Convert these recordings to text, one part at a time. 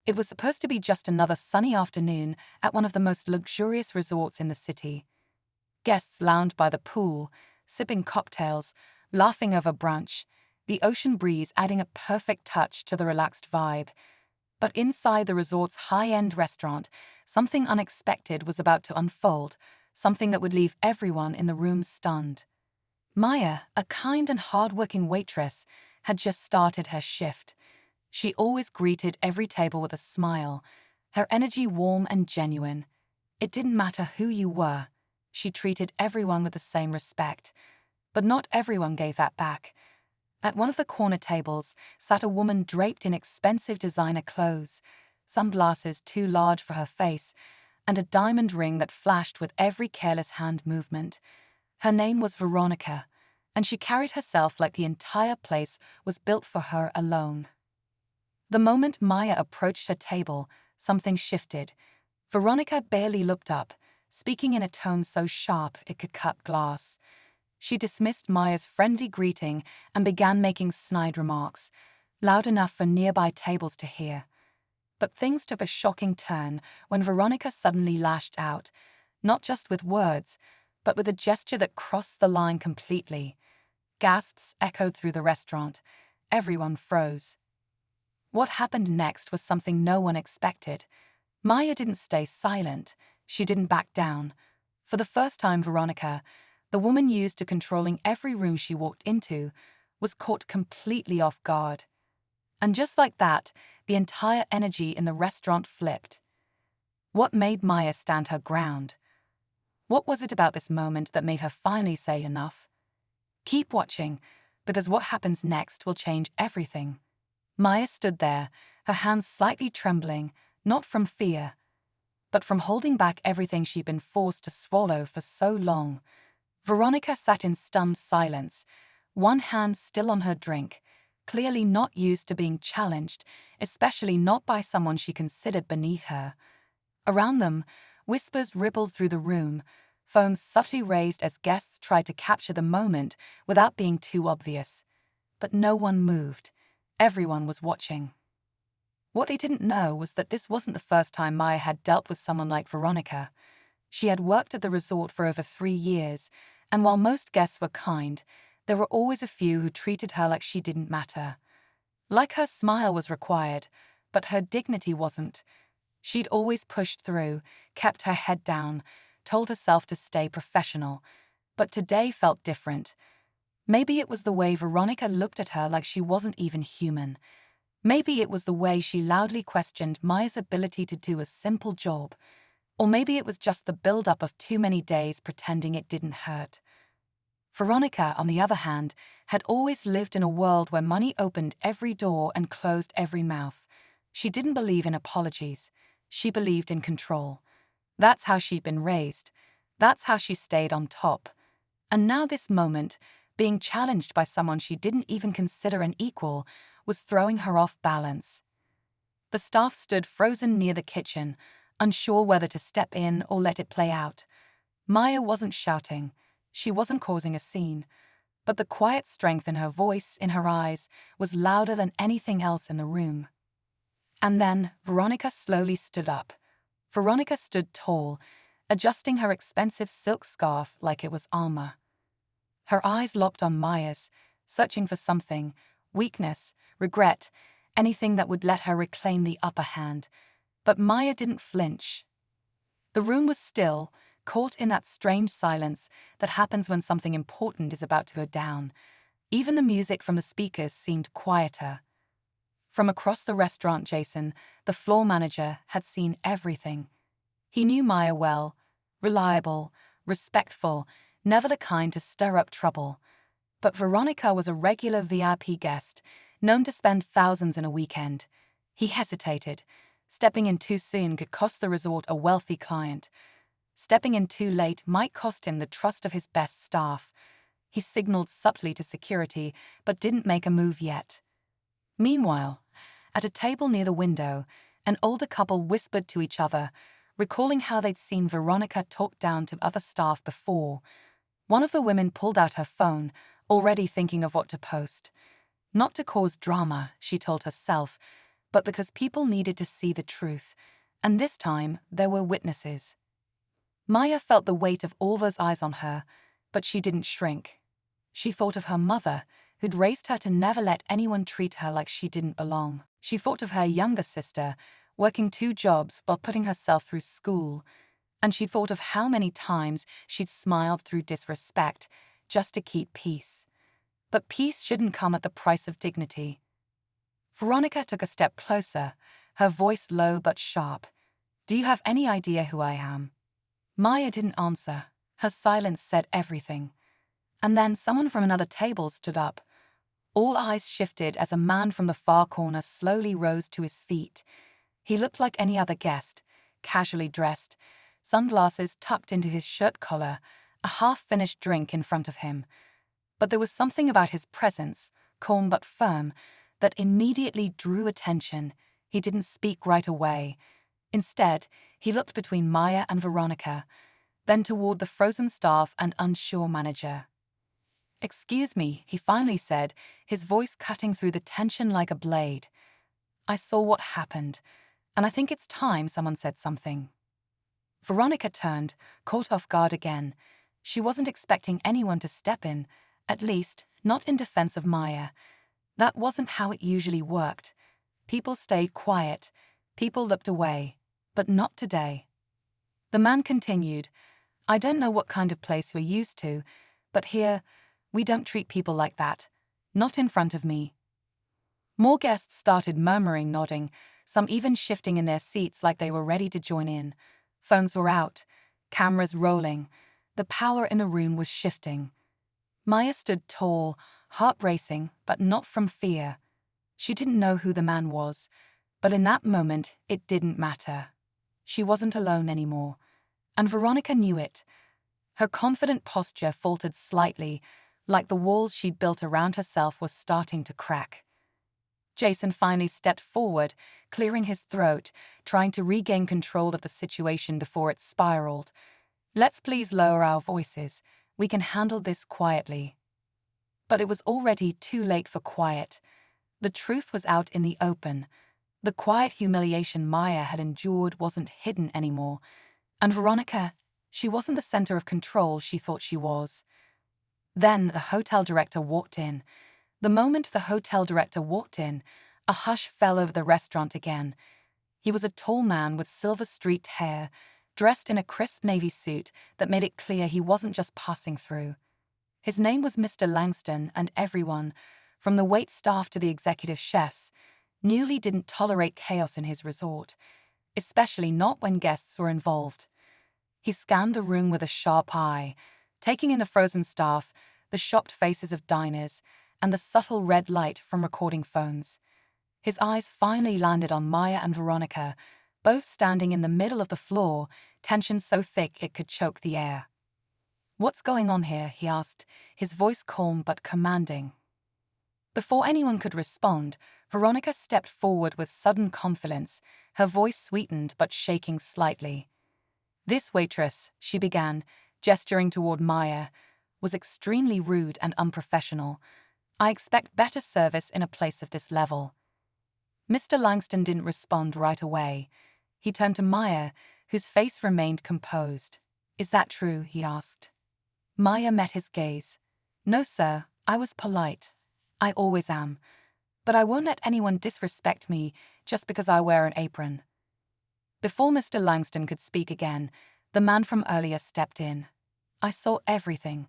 It was supposed to be just another sunny afternoon at one of the most luxurious resorts in the city. Guests lounged by the pool, sipping cocktails, laughing over brunch, the ocean breeze adding a perfect touch to the relaxed vibe. But inside the resort's high-end restaurant, something unexpected was about to unfold, something that would leave everyone in the room stunned. Maya, a kind and hardworking waitress, had just started her shift. She always greeted every table with a smile, her energy warm and genuine. It didn't matter who you were. She treated everyone with the same respect. But not everyone gave that back. At one of the corner tables sat a woman draped in expensive designer clothes, sunglasses too large for her face, and a diamond ring that flashed with every careless hand movement. Her name was Veronica, and she carried herself like the entire place was built for her alone. The moment Maya approached her table, something shifted. Veronica barely looked up, speaking in a tone so sharp it could cut glass. She dismissed Maya's friendly greeting and began making snide remarks, loud enough for nearby tables to hear. But things took a shocking turn when Veronica suddenly lashed out, not just with words, but with a gesture that crossed the line completely. Gasps echoed through the restaurant. Everyone froze. What happened next was something no one expected. Maya didn't stay silent. She didn't back down. For the first time, Veronica, the woman used to controlling every room she walked into, was caught completely off guard. And just like that, the entire energy in the restaurant flipped. What made Maya stand her ground? What was it about this moment that made her finally say enough? Keep watching, because what happens next will change everything. Maya stood there, her hands slightly trembling, not from fear, but from holding back everything she'd been forced to swallow for so long. Veronica sat in stunned silence, one hand still on her drink, clearly not used to being challenged, especially not by someone she considered beneath her. Around them, whispers rippled through the room, phones subtly raised as guests tried to capture the moment without being too obvious. But no one moved. Everyone was watching. What they didn't know was that this wasn't the first time Maya had dealt with someone like Veronica. She had worked at the resort for over 3 years, and while most guests were kind, there were always a few who treated her like she didn't matter. Like her smile was required, but her dignity wasn't. She'd always pushed through, kept her head down, told herself to stay professional, but today felt different. Maybe it was the way Veronica looked at her like she wasn't even human. Maybe it was the way she loudly questioned Maya's ability to do a simple job. Or maybe it was just the build-up of too many days pretending it didn't hurt. Veronica, on the other hand, had always lived in a world where money opened every door and closed every mouth. She didn't believe in apologies. She believed in control. That's how she'd been raised. That's how she stayed on top. And now this moment, being challenged by someone she didn't even consider an equal, was throwing her off balance. The staff stood frozen near the kitchen, unsure whether to step in or let it play out. Maya wasn't shouting. She wasn't causing a scene. But the quiet strength in her voice, in her eyes, was louder than anything else in the room. And then Veronica slowly stood up. Veronica stood tall, adjusting her expensive silk scarf like it was armor. Her eyes locked on Maya's, searching for something, weakness, regret, anything that would let her reclaim the upper hand. But Maya didn't flinch. The room was still, caught in that strange silence that happens when something important is about to go down. Even the music from the speakers seemed quieter. From across the restaurant, Jason, the floor manager, had seen everything. He knew Maya well, reliable, respectful, never the kind to stir up trouble. But Veronica was a regular VIP guest, known to spend thousands in a weekend. He hesitated. Stepping in too soon could cost the resort a wealthy client. Stepping in too late might cost him the trust of his best staff. He signaled subtly to security, but didn't make a move yet. Meanwhile, at a table near the window, an older couple whispered to each other, recalling how they'd seen Veronica talk down to other staff before. One of the women pulled out her phone, already thinking of what to post. Not to cause drama, she told herself, but because people needed to see the truth, and this time there were witnesses. Maya felt the weight of all those eyes on her, but she didn't shrink. She thought of her mother, who'd raised her to never let anyone treat her like she didn't belong. She thought of her younger sister, working 2 jobs while putting herself through school, and she thought of how many times she'd smiled through disrespect just to keep peace. But peace shouldn't come at the price of dignity. Veronica took a step closer, her voice low but sharp. "Do you have any idea who I am?" Maya didn't answer. Her silence said everything. And then someone from another table stood up. All eyes shifted as a man from the far corner slowly rose to his feet. He looked like any other guest, casually dressed, sunglasses tucked into his shirt collar, a half-finished drink in front of him. But there was something about his presence, calm but firm, that immediately drew attention. He didn't speak right away. Instead, he looked between Maya and Veronica, then toward the frozen staff and unsure manager. "Excuse me," he finally said, his voice cutting through the tension like a blade. "I saw what happened, and I think it's time someone said something." Veronica turned, caught off guard again. She wasn't expecting anyone to step in, at least not in defense of Maya. That wasn't how it usually worked. People stayed quiet, people looked away, but not today. The man continued, "I don't know what kind of place you're used to, but here, we don't treat people like that. Not in front of me." More guests started murmuring, nodding, some even shifting in their seats like they were ready to join in. Phones were out, cameras rolling. The power in the room was shifting. Maya stood tall, heart racing, but not from fear. She didn't know who the man was, but in that moment, it didn't matter. She wasn't alone anymore, and Veronica knew it. Her confident posture faltered slightly, like the walls she'd built around herself were starting to crack. Jason finally stepped forward, clearing his throat, trying to regain control of the situation before it spiraled. "Let's please lower our voices. We can handle this quietly." But it was already too late for quiet. The truth was out in the open. The quiet humiliation Maya had endured wasn't hidden anymore. And Veronica, she wasn't the center of control she thought she was. Then the hotel director walked in. The moment the hotel director walked in, a hush fell over the restaurant again. He was a tall man with silver-streaked hair, dressed in a crisp navy suit that made it clear he wasn't just passing through. His name was Mr. Langston, and everyone, from the wait staff to the executive chefs, knew he didn't tolerate chaos in his resort, especially not when guests were involved. He scanned the room with a sharp eye, taking in the frozen staff, the shocked faces of diners, and the subtle red light from recording phones. His eyes finally landed on Maya and Veronica, both standing in the middle of the floor, tension so thick it could choke the air. "What's going on here?" he asked, his voice calm but commanding. Before anyone could respond, Veronica stepped forward with sudden confidence, her voice sweetened but shaking slightly. "This waitress," she began, gesturing toward Maya, "was extremely rude and unprofessional. I expect better service in a place of this level." Mr. Langston didn't respond right away. He turned to Maya, whose face remained composed. "Is that true?" he asked. Maya met his gaze. "No, sir, I was polite. I always am. But I won't let anyone disrespect me just because I wear an apron." Before Mr. Langston could speak again, the man from earlier stepped in. "I saw everything,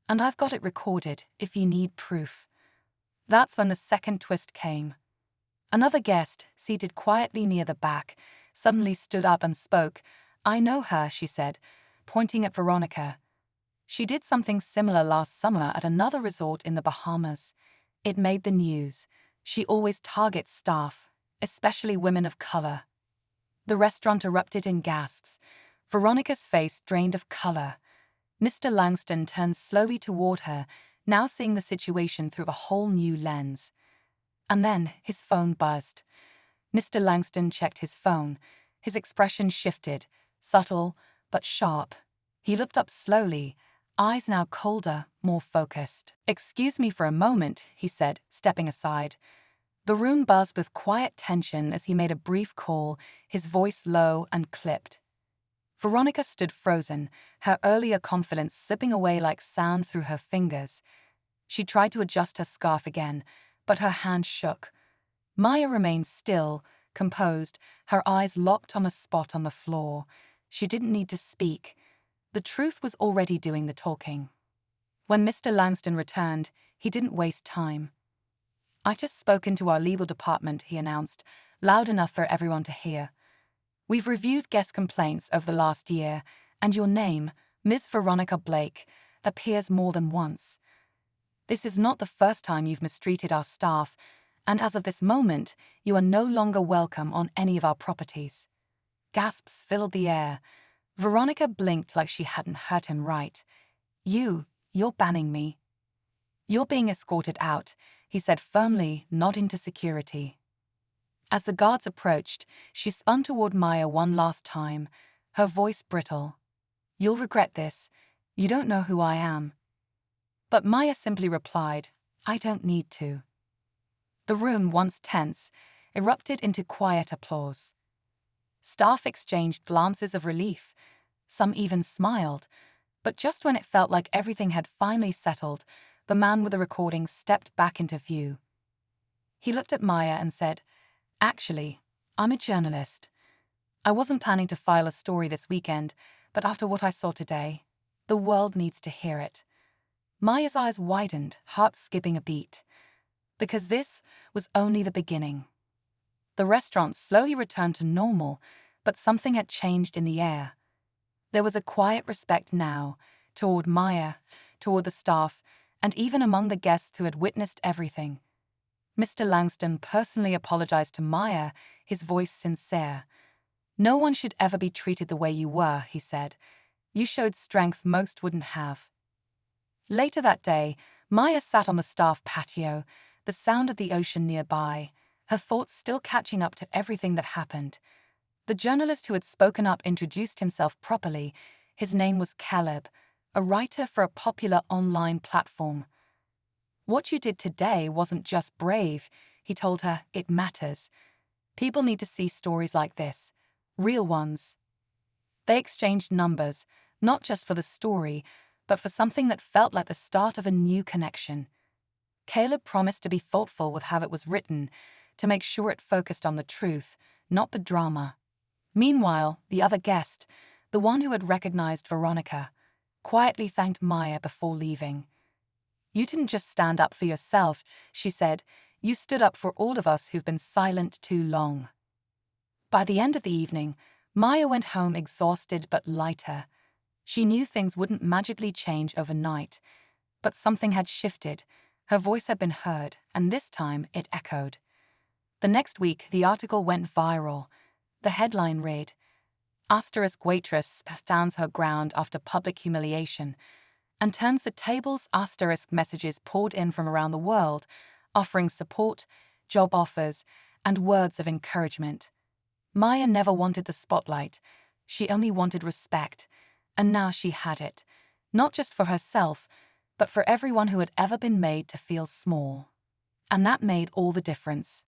and I've got it recorded if you need proof." That's when the second twist came. Another guest, seated quietly near the back, suddenly stood up and spoke. "I know her," she said, pointing at Veronica. "She did something similar last summer at another resort in the Bahamas. It made the news. She always targets staff, especially women of color." The restaurant erupted in gasps. Veronica's face drained of color. Mr. Langston turned slowly toward her, now seeing the situation through a whole new lens. And then his phone buzzed. Mr. Langston checked his phone. His expression shifted, subtle but sharp. He looked up slowly, eyes now colder, more focused. "Excuse me for a moment," he said, stepping aside. The room buzzed with quiet tension as he made a brief call, his voice low and clipped. Veronica stood frozen, her earlier confidence slipping away like sand through her fingers. She tried to adjust her scarf again, but her hand shook. Maya remained still, composed, her eyes locked on a spot on the floor. She didn't need to speak. The truth was already doing the talking. When Mr. Langston returned, he didn't waste time. "I've just spoken to our legal department," he announced, loud enough for everyone to hear. "We've reviewed guest complaints over the last year, and your name, Miss Veronica Blake, appears more than once. This is not the first time you've mistreated our staff, and as of this moment, you are no longer welcome on any of our properties." Gasps filled the air. Veronica blinked like she hadn't heard him right. You're banning me." "You're being escorted out," he said firmly, nodding to security. As the guards approached, she spun toward Maya one last time, her voice brittle. "You'll regret this. You don't know who I am." But Maya simply replied, "I don't need to." The room, once tense, erupted into quiet applause. Staff exchanged glances of relief. Some even smiled. But just when it felt like everything had finally settled, the man with the recording stepped back into view. He looked at Maya and said, "Actually, I'm a journalist. I wasn't planning to file a story this weekend, but after what I saw today, the world needs to hear it." Maya's eyes widened, heart skipping a beat. Because this was only the beginning. The restaurant slowly returned to normal, but something had changed in the air. There was a quiet respect now, toward Maya, toward the staff, and even among the guests who had witnessed everything. Mr. Langston personally apologized to Maya, his voice sincere. "No one should ever be treated the way you were," he said. "You showed strength most wouldn't have." Later that day, Maya sat on the staff patio, the sound of the ocean nearby, her thoughts still catching up to everything that happened. The journalist who had spoken up introduced himself properly. His name was Caleb, a writer for a popular online platform. "What you did today wasn't just brave," he told her, "it matters. People need to see stories like this, real ones." They exchanged numbers, not just for the story, but for something that felt like the start of a new connection. Caleb promised to be thoughtful with how it was written, to make sure it focused on the truth, not the drama. Meanwhile, the other guest, the one who had recognized Veronica, quietly thanked Maya before leaving. "You didn't just stand up for yourself," she said. "You stood up for all of us who've been silent too long." By the end of the evening, Maya went home exhausted but lighter. She knew things wouldn't magically change overnight, but something had shifted. Her voice had been heard, and this time it echoed. The next week, the article went viral. The headline read, "Waitress stands her ground after public humiliation," and turns the tables. Messages poured in from around the world, offering support, job offers, and words of encouragement. Maya never wanted the spotlight. She only wanted respect, and now she had it, not just for herself, but for everyone who had ever been made to feel small. And that made all the difference.